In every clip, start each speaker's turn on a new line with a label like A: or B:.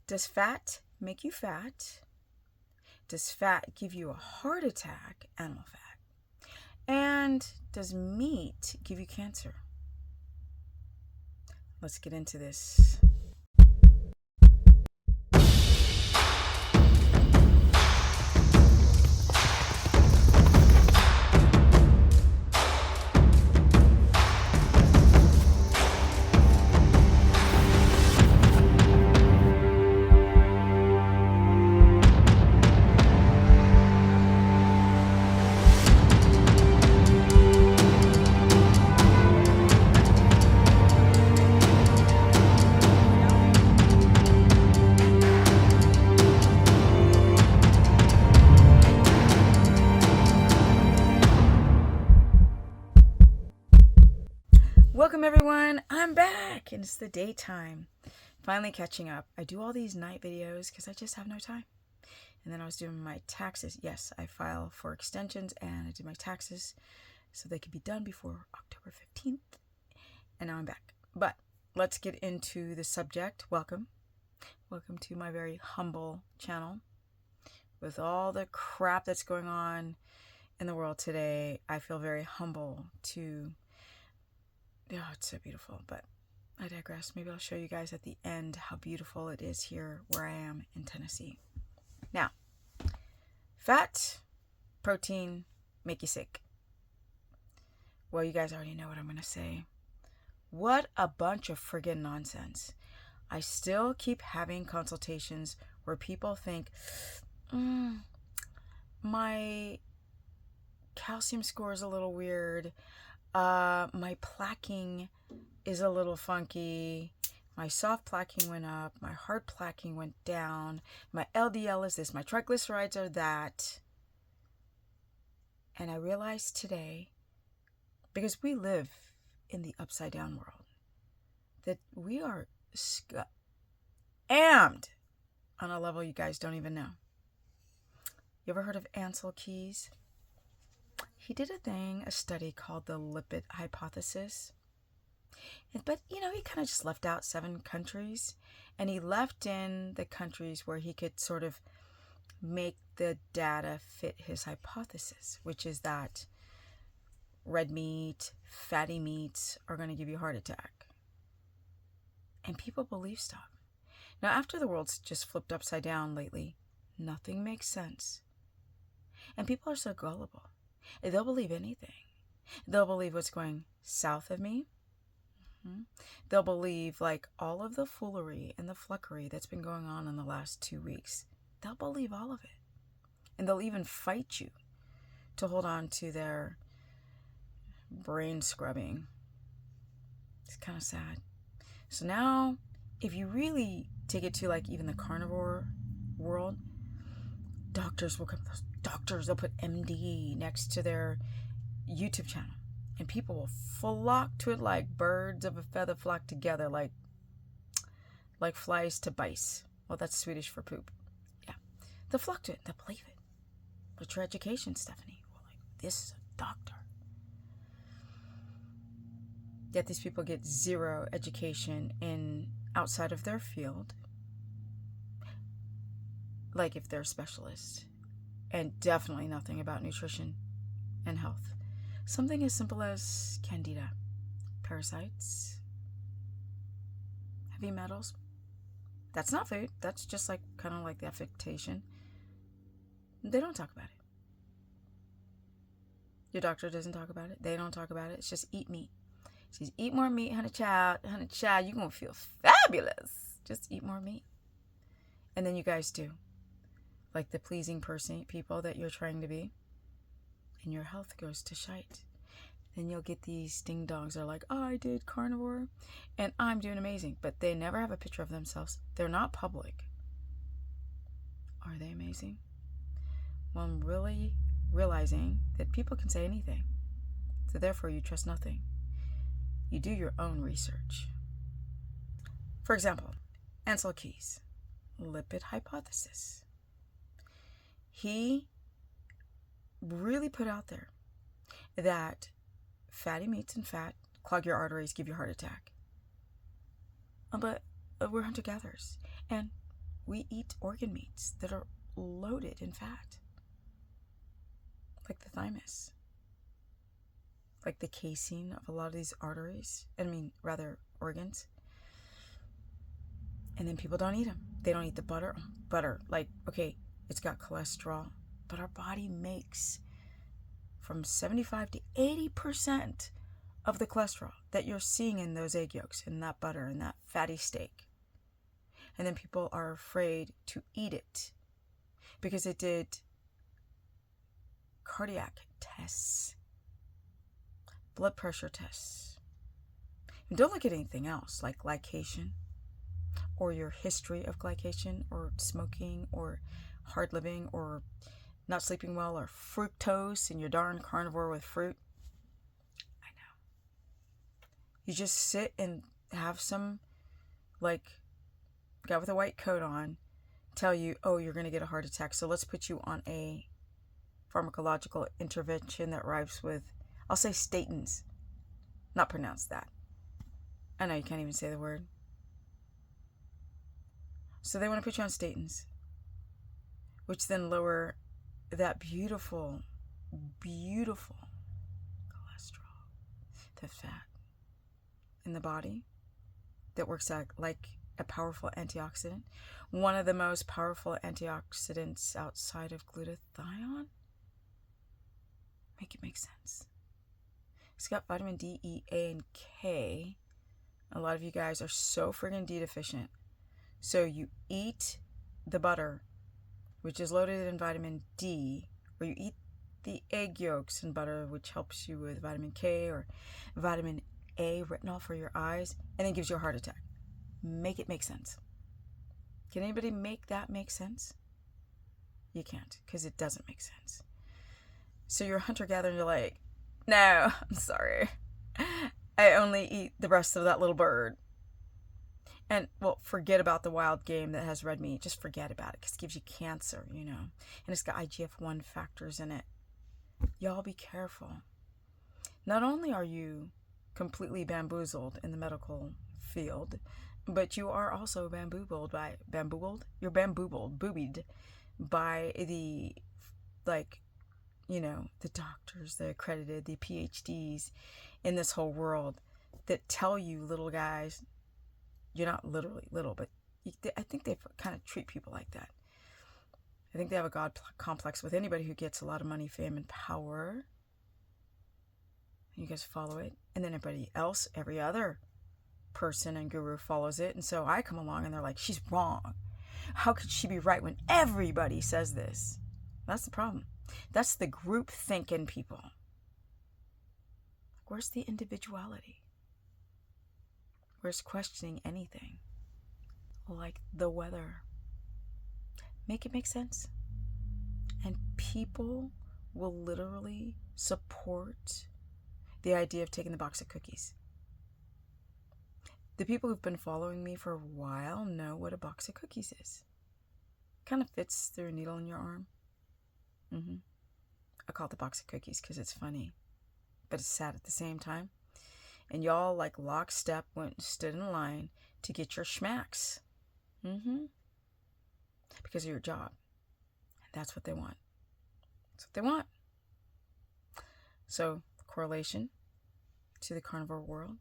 A: Does fat make you fat? Does fat give you a heart attack, animal fat? And does meat give you cancer? Let's get into this. Welcome everyone, I'm back and it's the daytime. Finally catching up. I do all these night videos because I just have no time. And then I was doing my taxes. Yes, I file for extensions and I do my taxes so they could be done before October 15th. And now I'm back. But let's get into the subject. Welcome. Welcome to my very humble channel. With all the crap that's going on in the world today, I feel very humble to... Oh, it's so beautiful, but I digress. Maybe I'll show you guys at the end how beautiful it is here where I am in Tennessee. Now, fat, protein, make you sick. Well, you guys already know what I'm going to say. What a bunch of friggin' nonsense. I still keep having consultations where people think, my calcium score is a little weird. My plaquing is a little funky. My soft plaquing went up. My hard plaquing went down. My LDL is this. My triglycerides are that. And I realized today, because we live in the upside down world, that we are scammed on a level you guys don't even know. You ever heard of Ansel Keys? He did a study called the lipid hypothesis. But, he kind of just left out 7 countries. And he left in the countries where he could sort of make the data fit his hypothesis, which is that red meat, fatty meats are going to give you a heart attack. And people believe stuff. Now, after the world's just flipped upside down lately, nothing makes sense. And people are so gullible. They'll believe anything. They'll believe what's going south of me. They'll believe like all of the foolery and the fluckery that's been going on in the last 2 weeks. They'll believe all of it. And they'll even fight you to hold on to their brain scrubbing. It's kind of sad. So now, if you really take it to like even the carnivore world, doctors will come. Doctors, they'll put MD next to their YouTube channel. And people will flock to it like birds of a feather flock together, like flies to bice. Well, that's Swedish for poop. Yeah. They'll flock to it. They'll believe it. What's your education, Stephanie? Well, like, this is a doctor. Yet these people get zero education outside of their field. Like if they're a specialist. And definitely nothing about nutrition and health. Something as simple as candida, parasites, heavy metals. That's not food. That's just like kind of like the affectation. They don't talk about it. Your doctor doesn't talk about it. They don't talk about it. It's just eat meat. It says eat more meat, honey child. Honey child, you're going to feel fabulous. Just eat more meat. And then you guys do. Like the pleasing people that you're trying to be, and your health goes to shite. Then you'll get these ding dongs that are like, oh, I did carnivore and I'm doing amazing, but they never have a picture of themselves. They're not public. Are they amazing? Well, I'm really realizing that people can say anything, so therefore you trust nothing. You do your own research. For example, Ansel Keys, lipid hypothesis. He really put out there that fatty meats and fat clog your arteries, give you a heart attack. But we're hunter-gatherers, and we eat organ meats that are loaded in fat, like the thymus, like the casing of a lot of these arteries, organs. And then people don't eat them. They don't eat the butter. Butter, like, okay, it's got cholesterol, but our body makes from 75 to 80% of the cholesterol that you're seeing in those egg yolks, in that butter, in that fatty steak. And then people are afraid to eat it because it did cardiac tests, blood pressure tests. And don't look at anything else like glycation or your history of glycation or smoking or hard living or not sleeping well or fructose and you're darn carnivore with fruit. I know. You just sit and have some guy with a white coat on tell you, oh, you're going to get a heart attack, so let's put you on a pharmacological intervention that rhymes with, I'll say statins. Not pronounce that. I know you can't even say the word. So they want to put you on statins, which then lower that beautiful, beautiful cholesterol, the fat in the body that works out like a powerful antioxidant. One of the most powerful antioxidants outside of glutathione. Make it make sense. It's got vitamin D, E, A, and K. A lot of you guys are so friggin' D deficient. So you eat the butter, which is loaded in vitamin D, or you eat the egg yolks and butter, which helps you with vitamin K or vitamin A, retinol for your eyes, and then gives you a heart attack. Make it make sense. Can anybody make that make sense? You can't, because it doesn't make sense. So you're a hunter-gatherer and you're like, no, I'm sorry. I only eat the breast of that little bird. And, well, forget about the wild game that has red meat. Just forget about it, because it gives you cancer, you know. And it's got IGF-1 factors in it. Y'all be careful. Not only are you completely bamboozled in the medical field, but you are also boobied by the, the doctors, the accredited, the PhDs in this whole world that tell you little guys, you're not literally little, but I think they kind of treat people like that. I think they have a God complex with anybody who gets a lot of money, fame, and power. You guys follow it. And then everybody else, every other person and guru follows it. And so I come along and they're like, she's wrong. How could she be right when everybody says this? That's the problem. That's the group thinking people. Where's the individuality? Where's questioning anything? Like the weather. Make it make sense. And people will literally support the idea of taking the box of cookies. The people who've been following me for a while know what a box of cookies is. Kind of fits through a needle in your arm. I call it the box of cookies because it's funny, but it's sad at the same time. And y'all, like lockstep, went and stood in line to get your schmacks. Because of your job. And that's what they want. That's what they want. So, correlation to the carnivore world.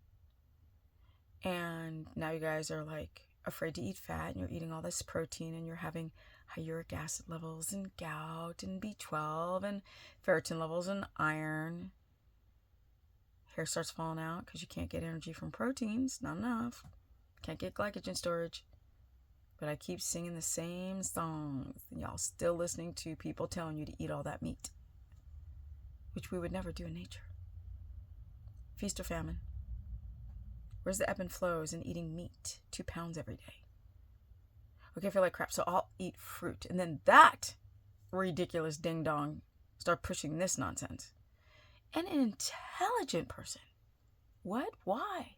A: And now you guys are like afraid to eat fat and you're eating all this protein and you're having high uric acid levels and gout and B12 and ferritin levels and iron. Hair starts falling out because you can't get energy from proteins. Not enough. Can't get glycogen storage. But I keep singing the same songs. And y'all still listening to people telling you to eat all that meat. Which we would never do in nature. Feast or famine. Where's the ebb and flows in eating meat? 2 pounds every day. Okay, I feel like crap, so I'll eat fruit. And then that ridiculous ding-dong start pushing this nonsense. And an intelligent person. What? Why?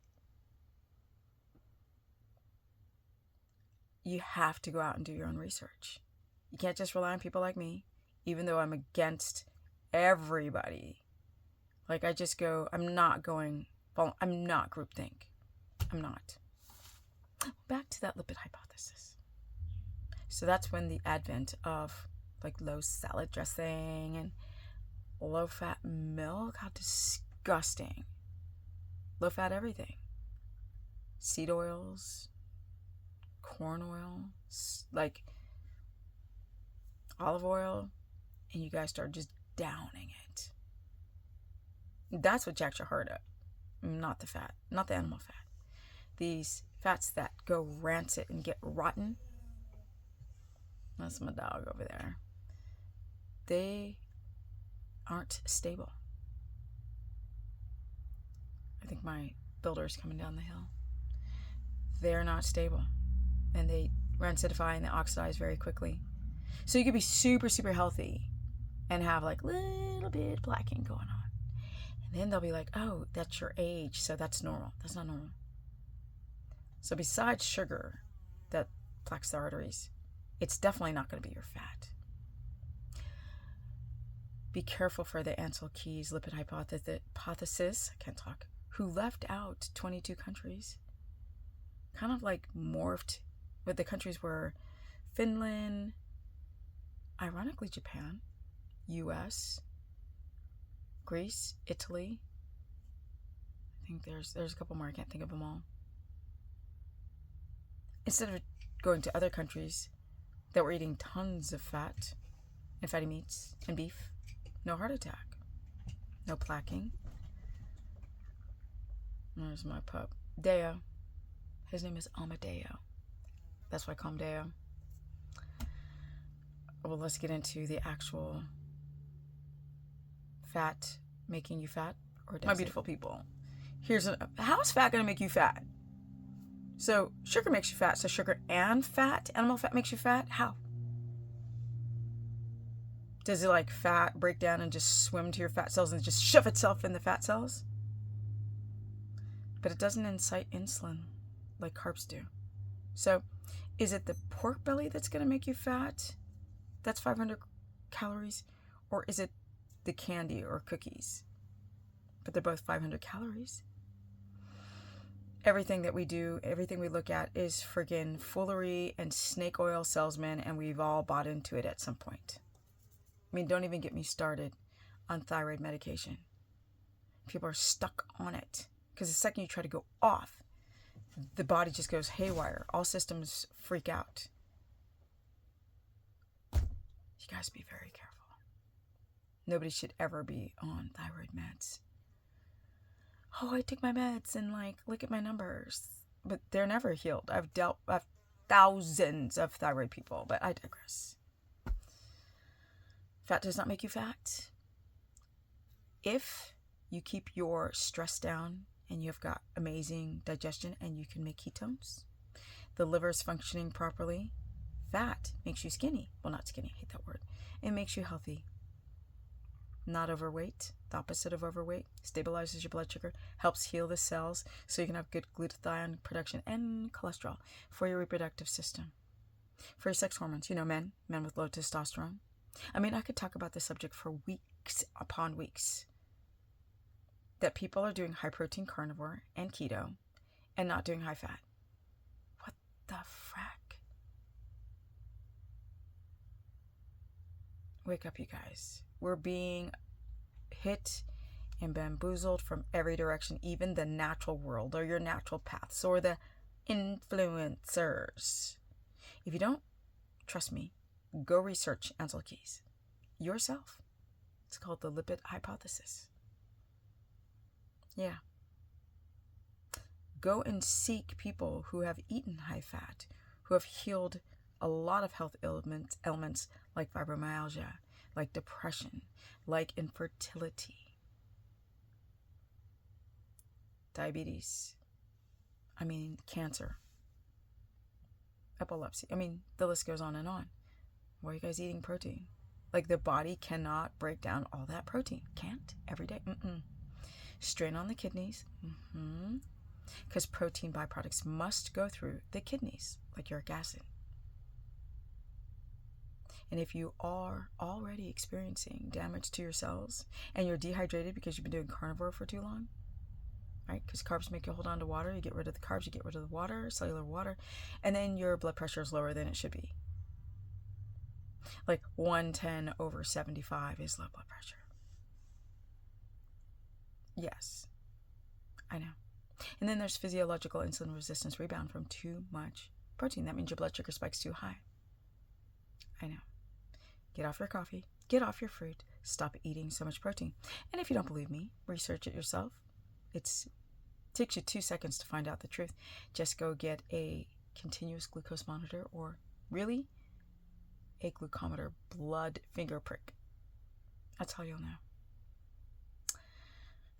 A: You have to go out and do your own research. You can't just rely on people like me, even though I'm against everybody. Like I just go, I'm not groupthink. I'm not. Back to that lipid hypothesis. So that's when the advent of like low salad dressing and low fat milk, how disgusting. Low fat everything. Seed oils, corn oil, like olive oil, and you guys start just downing it. That's what jacks your heart up. Not the fat, not the animal fat. These fats that go rancid and get rotten. That's my dog over there. They aren't stable. I think my builder's coming down the hill. They're not stable. And they rancidify and they oxidize very quickly. So you could be super, super healthy and have like little bit blacking going on. And then they'll be like, oh, that's your age, so that's normal. That's not normal. So besides sugar that plaques the arteries, it's definitely not going to be your fat. Be careful for the Ansel Keys lipid hypothesis, I can't talk, who left out 22 countries. Kind of like morphed, but the countries were Finland, ironically Japan, US, Greece, Italy. I think there's a couple more, I can't think of them all. Instead of going to other countries that were eating tons of fat and fatty meats and beef, no heart attack, no plaquing. There's my pup, Deo. His name is Amadeo. That's why I call him Deo. Well, let's get into the actual fat making you fat, or my beautiful people. How is fat going to make you fat? So sugar makes you fat. So sugar and fat, animal fat makes you fat. How? Does it like fat break down and just swim to your fat cells and just shove itself in the fat cells? But it doesn't incite insulin like carbs do. So is it the pork belly that's going to make you fat? That's 500 calories. Or is it the candy or cookies? But they're both 500 calories. Everything that we do, everything we look at is friggin' foolery and snake oil salesmen, and we've all bought into it at some point. I mean, don't even get me started on thyroid medication. People are stuck on it because the second you try to go off, the body just goes haywire. All systems freak out. You guys be very careful. Nobody should ever be on thyroid meds. Oh, I took my meds and like, look at my numbers. But they're never healed. I've dealt with thousands of thyroid people, but I digress. Fat does not make you fat. If you keep your stress down and you've got amazing digestion and you can make ketones, the liver is functioning properly, fat makes you skinny. Well, not skinny, I hate that word. It makes you healthy. Not overweight, the opposite of overweight, stabilizes your blood sugar, helps heal the cells so you can have good glutathione production and cholesterol for your reproductive system. For your sex hormones, men with low testosterone. I mean, I could talk about this subject for weeks upon weeks. That people are doing high protein carnivore and keto and not doing high fat. What the frack? Wake up, you guys. We're being hit and bamboozled from every direction, even the natural world or your natural paths or the influencers. If you don't trust me, go research Ansel Keys yourself. It's called the lipid hypothesis. Yeah. Go and seek people who have eaten high fat, who have healed a lot of health ailments like fibromyalgia, like depression, like infertility, diabetes, cancer, epilepsy. The list goes on and on. Why are you guys eating protein? Like the body cannot break down all that protein. Can't every day. Strain on the kidneys. Because protein byproducts must go through the kidneys, like uric acid. And if you are already experiencing damage to your cells and you're dehydrated because you've been doing carnivore for too long, right? Because carbs make you hold on to water. You get rid of the carbs, you get rid of the water, cellular water, and then your blood pressure is lower than it should be. Like 110 over 75 is low blood pressure. Yes, I know. And then there's physiological insulin resistance rebound from too much protein. That means your blood sugar spikes too high. I know. Get off your coffee. Get off your fruit. Stop eating so much protein. And if you don't believe me, research it yourself. It takes you 2 seconds to find out the truth. Just go get a continuous glucose monitor, or really a glucometer blood finger prick. That's how you'll know.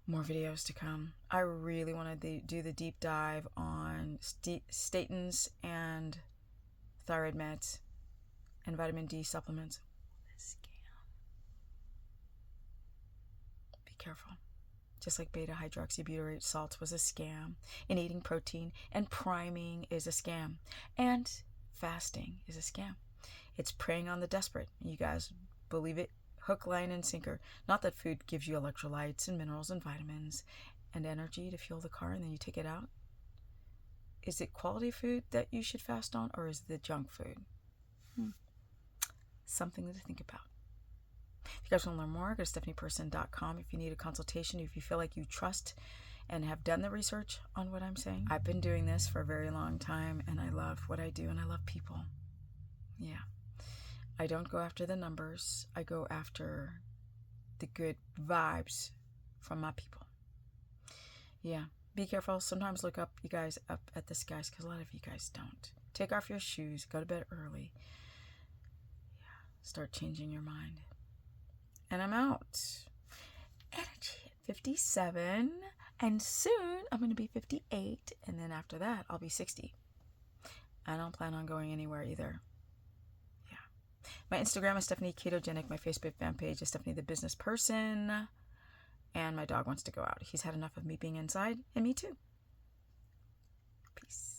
A: More videos to come. I really want to do the deep dive on statins and thyroid meds and vitamin D supplements. Scam. Be careful. Just like beta hydroxybutyrate salts was a scam, and eating protein and priming is a scam, and fasting is a scam. It's preying on the desperate. You guys believe it? Hook, line, and sinker. Not that food gives you electrolytes and minerals and vitamins and energy to fuel the car and then you take it out. Is it quality food that you should fast on, or is it the junk food? Something to think about. If you guys want to learn more, go to stephanieperson.com. If you need a consultation, if you feel like you trust and have done the research on what I'm saying. I've been doing this for a very long time, and I love what I do, and I love people. Yeah. I don't go after the numbers. I go after the good vibes from my people. Yeah. Be careful. Sometimes look up, you guys, up at the skies, because a lot of you guys don't. Take off your shoes. Go to bed early. Yeah. Start changing your mind. And I'm out. Energy at 57. And soon I'm going to be 58. And then after that, I'll be 60. I don't plan on going anywhere either. My Instagram is Stephanie Ketogenic. My Facebook fan page is Stephanie the Business Person. And my dog wants to go out. He's had enough of me being inside, and me too. Peace.